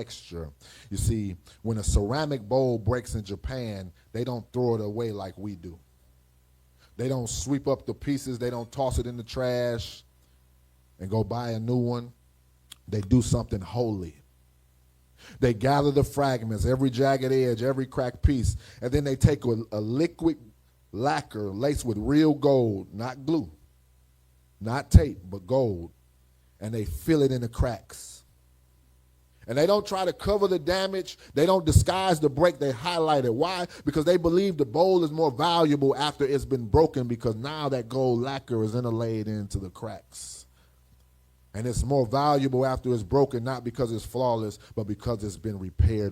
texture. You see, when a ceramic bowl breaks in Japan, they don't throw it away like we do. They don't sweep up the pieces. They don't toss it in the trash and go buy a new one. They do something holy. They gather the fragments, every jagged edge, every cracked piece, and then they take a liquid lacquer laced with real gold, not glue, not tape, but gold, and they fill it in the cracks. And they don't try to cover the damage. They don't disguise the break. They highlight it. Why? Because they believe the bowl is more valuable after it's been broken, because now that gold lacquer is interlaid into the cracks. And it's more valuable after it's broken, not because it's flawless, but because it's been repaired